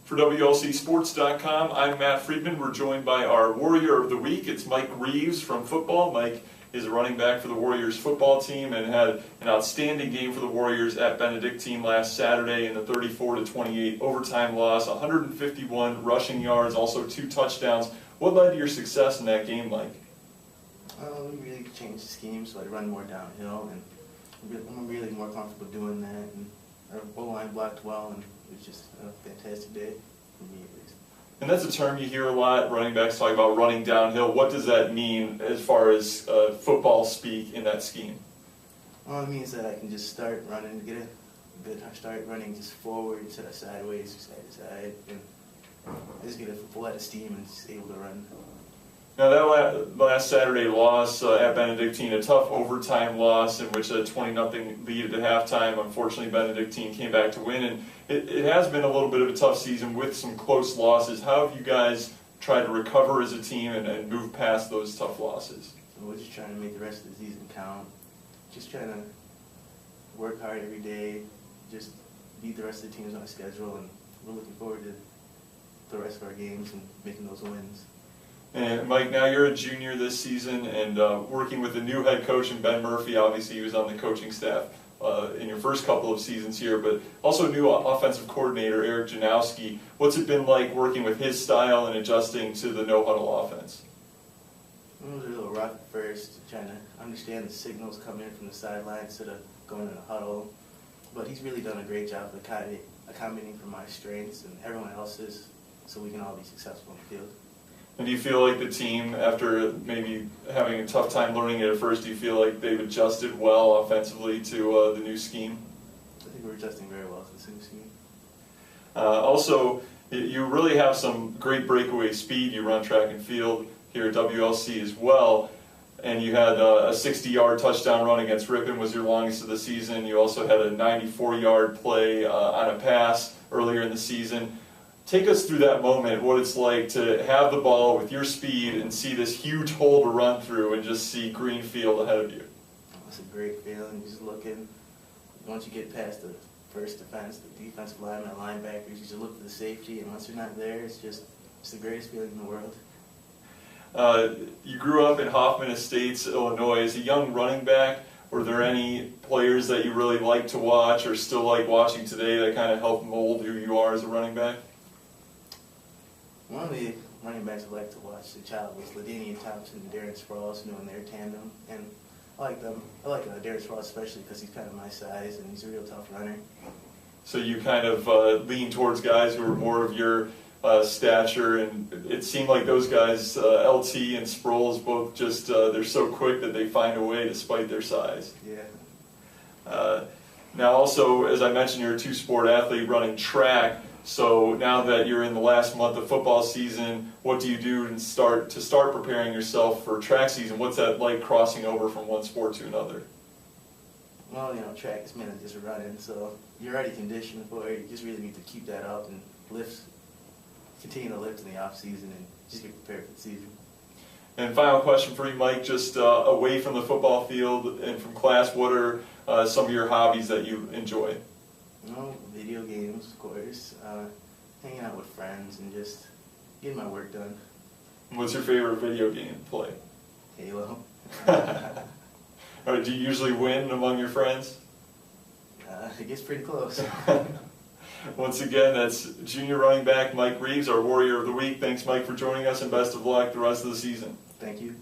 For WLCSports.com, I'm Matt Friedman. We're joined by our Warrior of the Week. It's Mike Reeves from football. Mike is a running back for the Warriors football team and had an outstanding game for the Warriors at Benedictine last Saturday in the 34-28 overtime loss, 151 rushing yards, also 2 touchdowns. What led to your success in that game, Mike? We really changed the scheme, so I run more downhill, and I'm really more comfortable doing that. And our O-line blocked well, and it was just a fantastic day for me at least. And that's a term you hear a lot. Running backs talk about running downhill. What does that mean as far as football speak in that scheme? Well, it means that I can just start running, get a good start running just forward instead of sideways, side to side, and I just get a full head of steam and just able to run. Now that last Saturday loss at Benedictine, a tough overtime loss in which a 20-0 lead at halftime. Unfortunately, Benedictine came back to win, and it has been a little bit of a tough season with some close losses. How have you guys tried to recover as a team and move past those tough losses? So we're just trying to make the rest of the season count. Just trying to work hard every day, just beat the rest of the teams on our schedule, and we're looking forward to the rest of our games and making those wins. And Mike, now you're a junior this season and working with a new head coach in Ben Murphy. Obviously, he was on the coaching staff in your first couple of seasons here, but also new offensive coordinator Eric Janowski. What's it been like working with his style and adjusting to the no-huddle offense? It was a little rough at first, trying to understand the signals coming in from the sideline instead of going in a huddle. But he's really done a great job of accommodating for my strengths and everyone else's, so we can all be successful in the field. And do you feel like the team, after maybe having a tough time learning it at first, do you feel like they've adjusted well offensively to the new scheme? I think we're adjusting very well to this new scheme. Also, you really have some great breakaway speed. You run track and field here at WLC as well. And you had a 60-yard touchdown run against Ripon was your longest of the season. You also had a 94-yard play on a pass earlier in the season. Take us through that moment, what it's like to have the ball with your speed and see this huge hole to run through and just see green field ahead of you. It's a great feeling, just looking. Once you get past the first defense, the defensive lineman, linebackers, you just look for the safety, and once you're not there, it's the greatest feeling in the world. You grew up in Hoffman Estates, Illinois. As a young running back, were there any players that you really liked to watch or still like watching today that kind of helped mold who you are as a running back? One of the running backs I like to watch as a child was LaDainian Thompson and Darren Sproles, in their tandem, and I like them. I like Darren Sproles especially because he's kind of my size and he's a real tough runner. So you kind of lean towards guys who are more of your stature, and it seemed like those guys, LT and Sproles, both just they're so quick that they find a way despite their size. Yeah. Now also, as I mentioned, you're a two-sport athlete running track. So now that you're in the last month of football season, what do you do to start preparing yourself for track season? What's that like crossing over from one sport to another? Well, track is mainly just running, so you're already conditioned for it. You just really need to keep that up and continue to lift in the off season and just get prepared for the season. And final question for you, Mike, just away from the football field and from class, what are some of your hobbies that you enjoy? Video games, of course, hanging out with friends, and just getting my work done. What's your favorite video game to play? Halo. All right, do you usually win among your friends? It gets pretty close. Once again, that's junior running back Mike Reeves, our Warrior of the Week. Thanks, Mike, for joining us, and best of luck the rest of the season. Thank you.